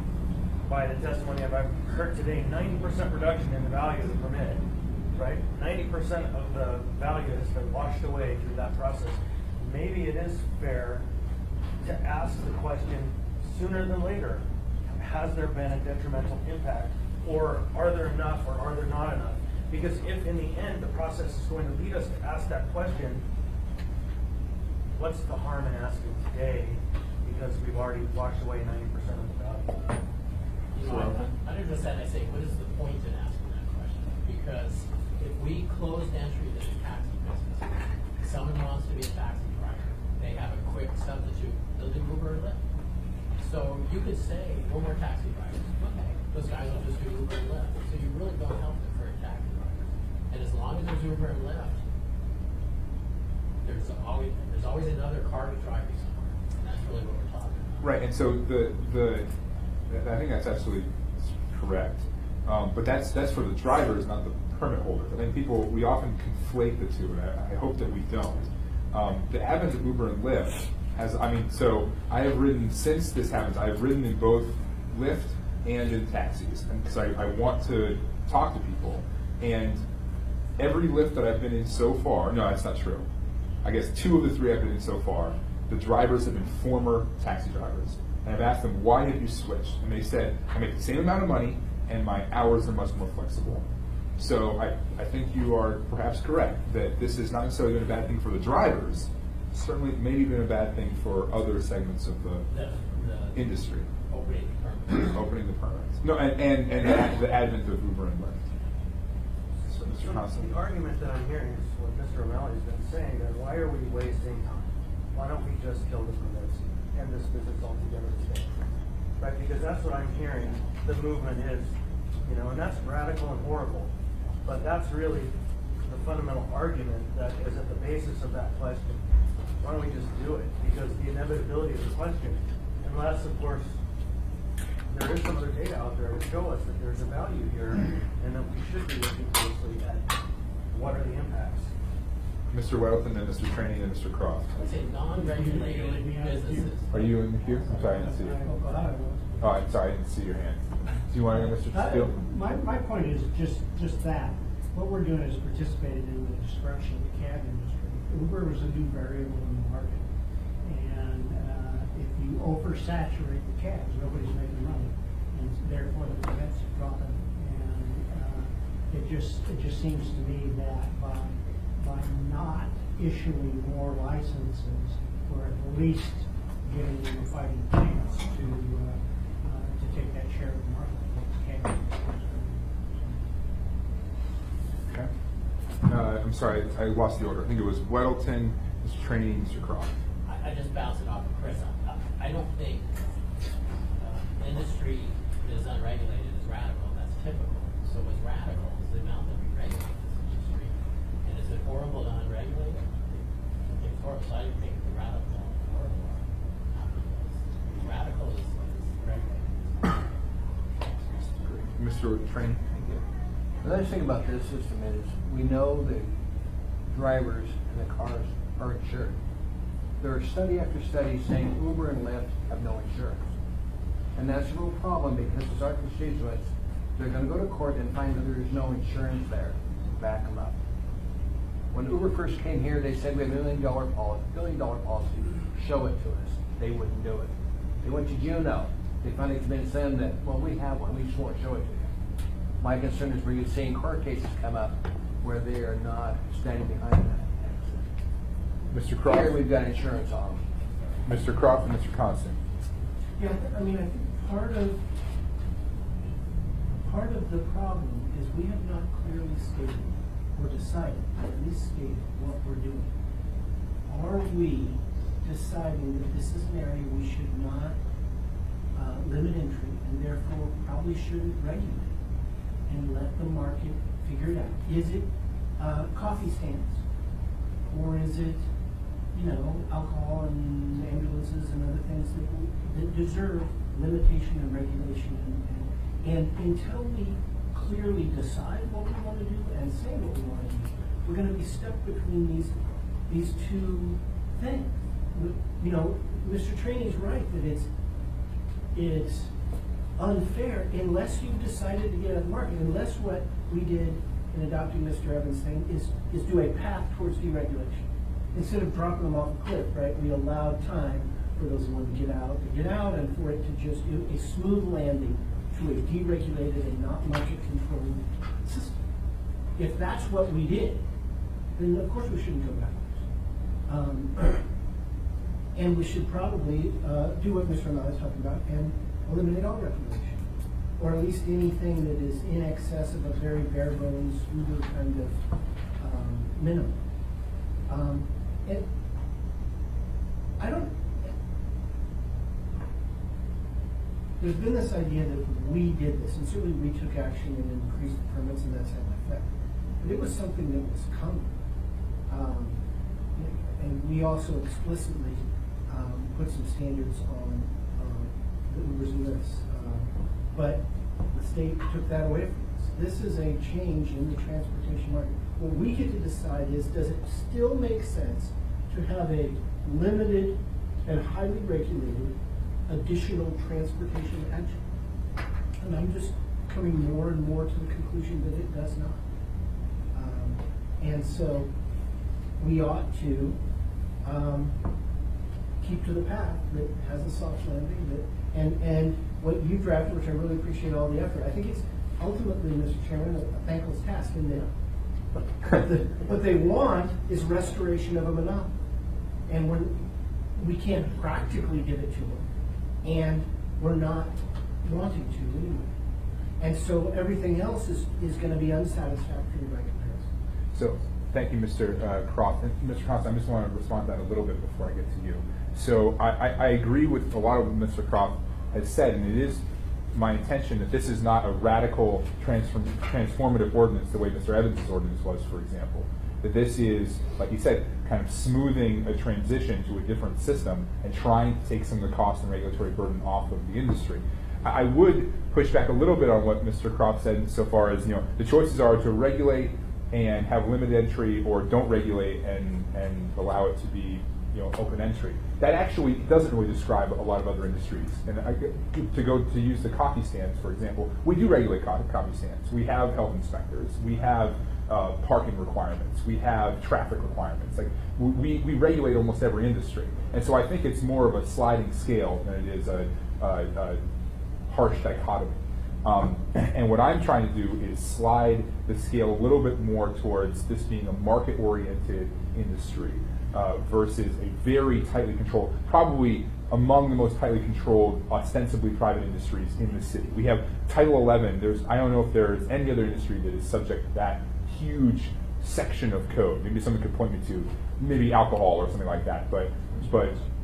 by the testimony I've heard today, 90% reduction in the value of the permit. Right, 90% of the value has been washed away through that process. Maybe it is fair to ask the question sooner than later: has there been a detrimental impact, or are there enough, or are there not enough? Because if in the end the process is going to lead us to ask that question, what's the harm in asking today? Because we've already washed away 90% of the value. You know, under this end, I say, what is the point in asking that question? Because if we closed entry to the taxi business, someone wants to be a taxi driver, they have a quick substitute, they'll do Uber or Lyft. So you could say, no more taxi drivers. Okay, those guys will just do Uber and Lyft. So you really don't help them for a taxi driver. And as long as there's Uber and Lyft, there's always another car to drive you somewhere. And that's really what we're talking Right, and so I think that's absolutely correct. But that's for the drivers, not the permit holders. I think we often conflate the two, and I hope that we don't. The advent of Uber and Lyft so I have ridden, since this happens, I have ridden in both Lyft and in taxis. And so I want to talk to people. And every Lyft that I've been in so far, no, that's not true. I guess 2 of the 3 I've been in so far, the drivers have been former taxi drivers. And I've asked them, why have you switched? And they said, I make the same amount of money and my hours are much more flexible. So I think you are perhaps correct that this has not necessarily been a bad thing for the drivers, certainly maybe been a bad thing for other segments of the industry. Opening the permits. Opening the permits. No, and the advent of Uber and Lyft. So, Mr. Constant. The argument that I'm hearing is what Mr. O'Malley's been saying, that why are we wasting time? Why don't we just kill the permits and this business altogether today? Right, because that's what I'm hearing the movement is, and that's radical and horrible. But that's really the fundamental argument that is at the basis of that question. Why don't we just do it? Because the inevitability of the question, unless, of course, there is some other data out there to show us that there's a value here and that we should be looking closely at what are the impacts. Mr. Weddleton, then Mr. Trainee, and Mr. Croft. I would say non-regulated businesses. Are you in the queue? I'm sorry, I didn't see you. Oh, I'm sorry, I didn't see your hand. Do you want to, Mr. Steele? My point is just that. What we're doing is participating in the destruction of the cab industry. Uber was a new variable in the market. And if you oversaturate the cabs, nobody's making money. And therefore the permits are dropping. And it just seems to me that by not issuing more licenses, we're at least giving them a fighting chance to take that share of the market. Okay. I'm sorry, I lost the order. I think it was Weddleton, Mr. Trainee, Mr. Croft. I just bounce it off of Chris. I don't think industry that is unregulated is radical. That's typical. So what's radical is the amount that we regulate this industry. And is it horrible to unregulate it? I think it's horrible. So I think the radical and horrible are not because radical is regulated. Mr. Trainee? The nice thing about this system is we know that drivers and the cars are insured. There are study after study saying Uber and Lyft have no insurance. And that's a real problem because as our constituents, they're going to go to court and find that there is no insurance there to back them up. When Uber first came here, they said we have $1 million policy, show it to us. They wouldn't do it. They went to Juneau. They finally convinced them that, well, we have one, we just won't show it to you. My concern is we're seeing court cases come up where they are not standing behind that. Mr. Croft? Here we've got insurance on them. Mr. Croft and Mr. Constant. Yeah, I mean, I think part of the problem is we have not clearly stated or decided, at least stated, what we're doing. Are we deciding that this is an area we should not limit entry and therefore probably shouldn't regulate and let the market figure it out? Is it coffee stands? Or is it, alcohol and ambulances and other things that deserve limitation and regulation? And until we clearly decide what we want to do and say what we want to do, we're going to be stuck between these two things. Mr. Trainey's right that it's unfair unless you've decided to get out of the market, unless what we did in adopting Mr. Evans' thing is do a path towards deregulation. Instead of dropping them off a cliff, right, we allowed time for those who want to get out and for it to just do a smooth landing to a deregulated and not market-controlled system. If that's what we did, then of course we shouldn't go backwards. And we should probably do what Mr. O'Malley is talking about and eliminate all regulation, or at least anything that is in excess of a very bare bones, Uber kind of minimum. And there's been this idea that we did this, and certainly we took action and increased the permits, and that's had an effect. But it was something that was coming. And we also explicitly put some standards the Ubers and Lyfts. But the state took that away from us. This is a change in the transportation market. What we get to decide is, does it still make sense to have a limited and highly regulated additional transportation action? And I'm just coming more and more to the conclusion that it does not. And so we ought to keep to the path that has a soft landing, and what you drafted, which I really appreciate all the effort. I think it's ultimately, Mr. Chairman, a thankless task in that what they want is restoration of a monopoly. And we can't practically give it to them, and we're not wanting to anyway. And so everything else is going to be unsatisfactory by comparison. So, thank you, Mr. Croft. And Mr. Croft, I just want to respond to that a little bit before I get to you. So, I agree with a lot of what Mr. Croft has said, and it is my intention that this is not a radical transformative ordinance the way Mr. Evans' ordinance was, for example. That this is, like you said, kind of smoothing a transition to a different system and trying to take some of the cost and regulatory burden off of the industry. I would push back a little bit on what Mr. Croft said so far as, the choices are to regulate and have limited entry, or don't regulate and allow it to be, open entry. That actually doesn't really describe a lot of other industries. And to use the coffee stands, for example, we do regulate coffee stands. We have health inspectors. We have parking requirements. We have traffic requirements. Like we regulate almost every industry. And so I think it's more of a sliding scale than it is a harsh dichotomy. And what I'm trying to do is slide the scale a little bit more towards this being a market-oriented industry versus a very tightly controlled, probably among the most tightly controlled, ostensibly private industries in the city. We have Title 11. I don't know if there's any other industry that is subject to that huge section of code. Maybe someone could point me to, maybe alcohol or something like that. But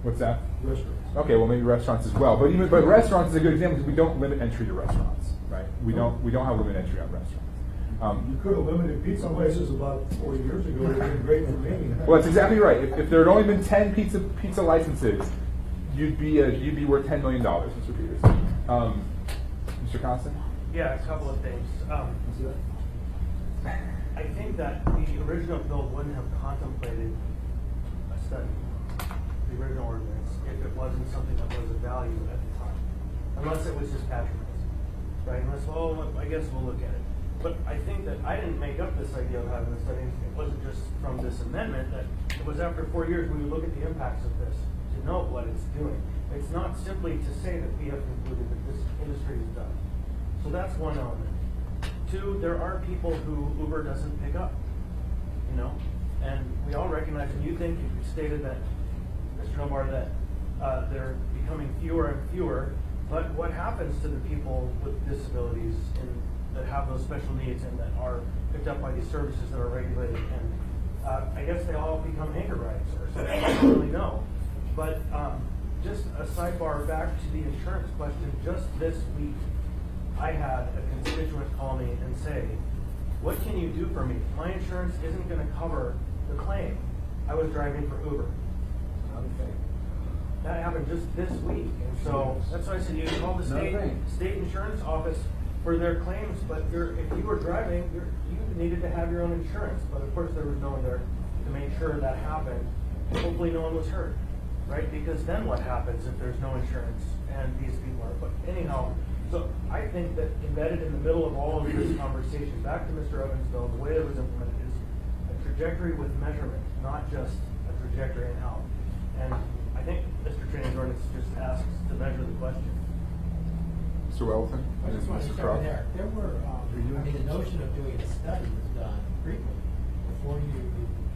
what's that? Restaurants. Okay, well maybe restaurants as well. But restaurants is a good example because we don't limit entry to restaurants, right? We don't have limited entry on restaurants. You could have limited pizza places about 40 years ago. It would have been great for me. Well, that's exactly right. If there had only been 10 pizza licenses, you'd be worth $10 million, Mr. Peters. Mr. Constant? Yeah, a couple of things. I think that the original bill wouldn't have contemplated a study, the original ordinance, if it wasn't something that was of value at the time, unless it was just patronizing, right? Unless, well, I guess we'll look at it. But I think that I didn't make up this idea of having a study. It wasn't just from this amendment. That it was after 4 years we would look at the impacts of this to know what it's doing. It's not simply to say that we have concluded that this industry is done. So that's one element. Two, there are people who Uber doesn't pick up, and we all recognize, and you think, you stated that, Mr. Nomar, that they're becoming fewer and fewer, but what happens to the people with disabilities that have those special needs and that are picked up by these services that are regulated? And I guess they all become anchor rides or something. I don't really know. But just a sidebar back to the insurance question, just this week, I had a constituent call me and say, what can you do for me? My insurance isn't going to cover the claim. I was driving for Uber. Okay. That happened just this week. And so that's why I said you call the state insurance office for their claims, but if you were driving, you needed to have your own insurance. But of course there was no one there to make sure that happened. Hopefully no one was hurt, right? Because then what happens if there's no insurance and these people are, but anyhow, so I think that embedded in the middle of all of this conversation, back to Mr. Evans' bill, the way it was implemented is a trajectory with measurement, not just a trajectory and how. And I think Mr. Training's ordinance just asks to measure the question. Mr. Wellington? I just want to start there. There were, the notion of doing a study was done frequently. Before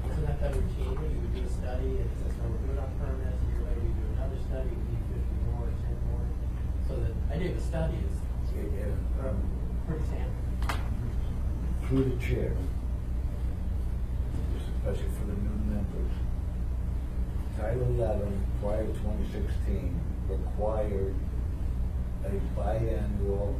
wasn't that routinely? You would do a study, and it says, no, we're doing on permits, and you're ready to do another study, we need 50 more, 10 more. So the idea of a study is pretty standard. Through the chair, especially for the new members, Title 11 prior to 2016 required a biannual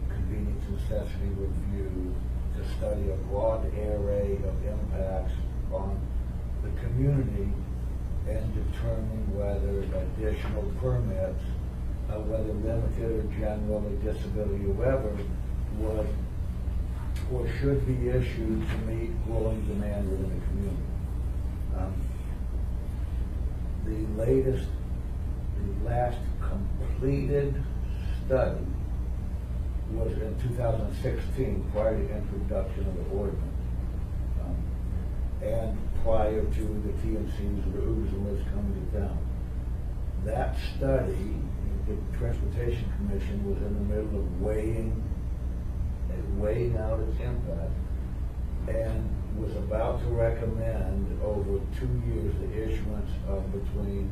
convenience necessity review to study a broad array of impacts on the community and determine whether additional permits whether limited or general or disability or whatever, would or should be issued to meet growing demand within the community. The last completed study was in 2016, prior to introduction of the ordinance, and prior to the TMCs or the Ubers and Lyfts coming to town. That study, the Transportation Commission was in the middle of weighing out its impact, and was about to recommend over 2 years the issuance of between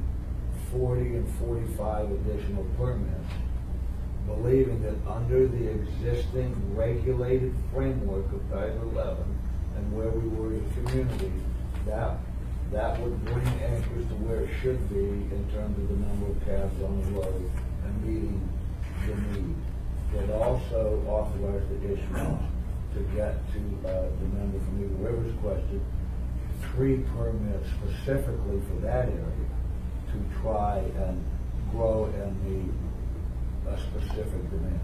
40 and 45 additional permits, believing that under the existing regulated framework of Title 11 and where we were as a community, that would bring anchors to where it should be in terms of the number of cabs on the road and meeting the need. It also authorized the issuance, to get to the member from Eagle River's question, 3 permits specifically for that area to try and grow and meet a specific demand.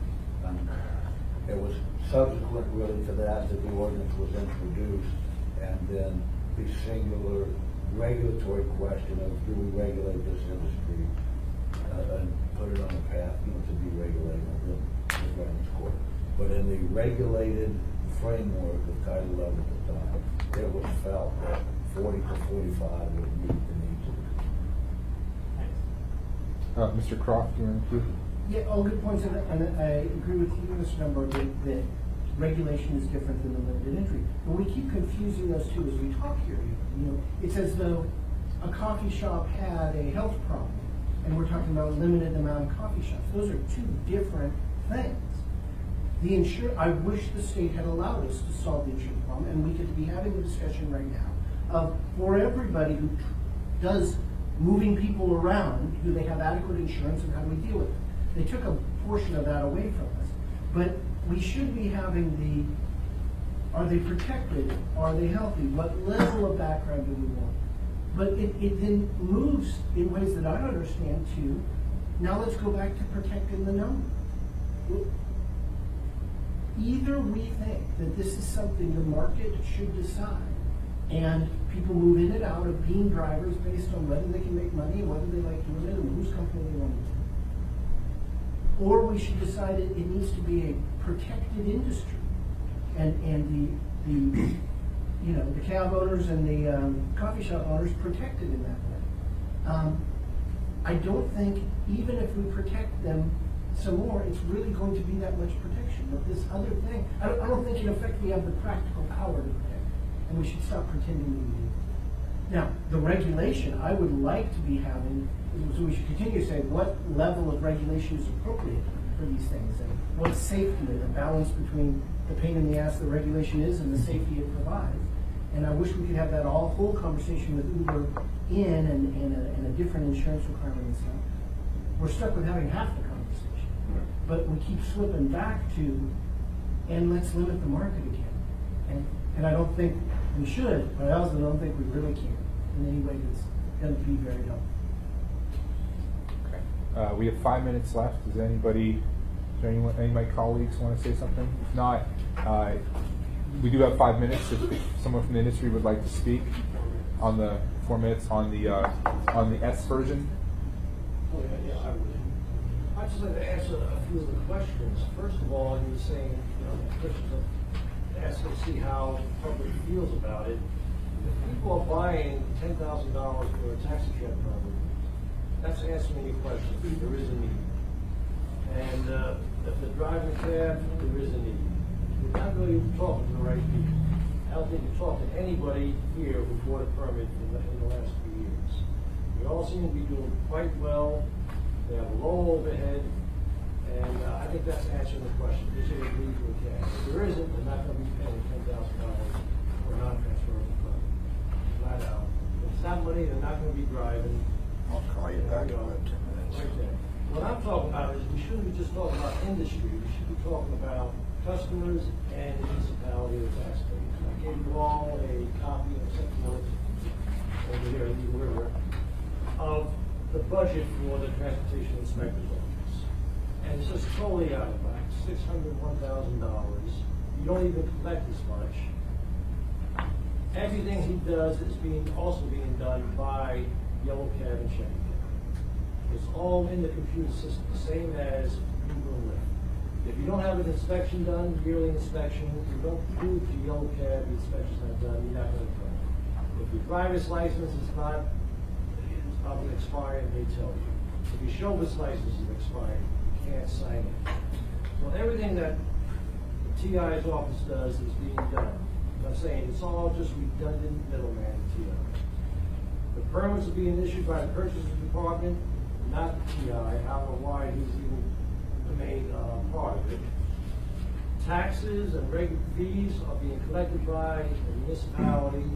It was subsequent really to that the ordinance was introduced, and then the singular regulatory question of do we regulate this industry and put it on a path to be regulated in the Veterans Court. But in the regulated framework of Title 11 at the time, it was felt that 40 to 45 would meet the needs of the community. Mr. Croft, do you want to? Yeah, all good points, and I agree with you, Mr. Dunbar, that regulation is different than the limited entry. But we keep confusing those two as we talk here. It's as though a coffee shop had a health problem, and we're talking about a limited amount of coffee shops. Those are two different things. I wish the state had allowed us to solve the insurance problem, and we could be having a discussion right now of, for everybody who does moving people around, do they have adequate insurance and how do we deal with it? They took a portion of that away from us. But we should be having are they protected? Are they healthy? What level of background do we want? But it then moves in ways that I understand too. Now let's go back to protecting the number. Either we think that this is something the market should decide, and people move in and out of being drivers based on whether they can make money and whether they like doing it and whose company they want to do. Or we should decide it needs to be a protected industry, and the cab owners and the coffee shop owners protected in that way. I don't think even if we protect them some more, it's really going to be that much protection. But this other thing, I don't think in effect we have the practical power to protect, and we should stop pretending we do. Now, the regulation I would like to be having, so we should continue to say what level of regulation is appropriate for these things, and what safety and the balance between the pain in the ass the regulation is and the safety it provides. And I wish we could have that whole conversation with Uber and a different insurance requirement and stuff. We're stuck with having half the conversation. But we keep slipping back to, and let's limit the market again. And I don't think we should, but I also don't think we really can in any way that's going to be very helpful. Okay. We have 5 minutes left. Does any of my colleagues want to say something? If not, we do have 5 minutes. If someone from the industry would like to speak on the 4 minutes on the S version. Oh, yeah, I would. I'd just like to answer a few of the questions. First of all, you were saying, questions of asking to see how the public feels about it. If people are buying $10,000 for a taxicab permit, that's asking a question. There is a need. And if they're driving a cab, there is a need. You're not really talking to the right people. I don't think you talk to anybody here who bought a permit in the last few years. We all seem to be doing quite well. They have a low overhead, and I think that's answering the question. Is there a need for a cab? If there isn't, they're not going to be paying $10,000 for a non-transferable permit. Flat out. If it's not money, they're not going to be driving. I'll call you back in about 10 minutes. Right there. What I'm talking about is we shouldn't be just talking about industry. We should be talking about customers and the municipality or taxpayers. I gave you all a copy of something over here in the river of the budget for the Transportation Inspector's Office. and it's just totally out of whack, $601,000. You don't even collect as much. Everything he does is also being done by Yellow Cab and Chevy Cab. It's all in the computer system, the same as Uber and Lyft. If you don't have an inspection done, yearly inspection, if you don't prove to Yellow Cab the inspection's not done, you're not going to come. If your driver's license is not, it's probably expired, they tell you. If your chauffeur's license is expired, you can't sign it. So everything that TI's office does is being done. I'm saying it's all just redundant middleman TI. The permits are being issued by the purchasing department, not the TI. I don't know why he's even the main part of it. Taxes and regular fees are being collected by the municipality,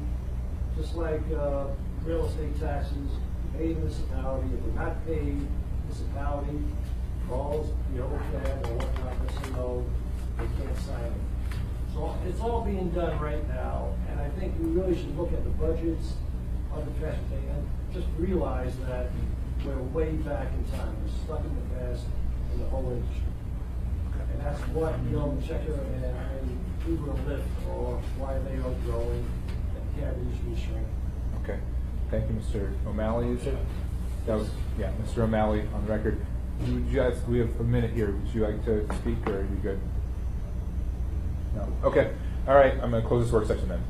just like real estate taxes, paid municipality. If they're not paid, municipality calls the Yellow Cab or whatnot, lets them know they can't sign it. So it's all being done right now, and I think we really should look at the budgets of the transportation and just realize that we're way back in time. We're stuck in the past in the whole industry. And that's what, Checker and Uber and Lyft, or why they are growing and cab industry is shrinking. Okay. Thank you, Mr. O'Malley, is it? That was, yeah, Mr. O'Malley on the record. Would you guys, we have a minute here. Would you like to speak, or are you good? No. Okay. All right. I'm going to close this work session then.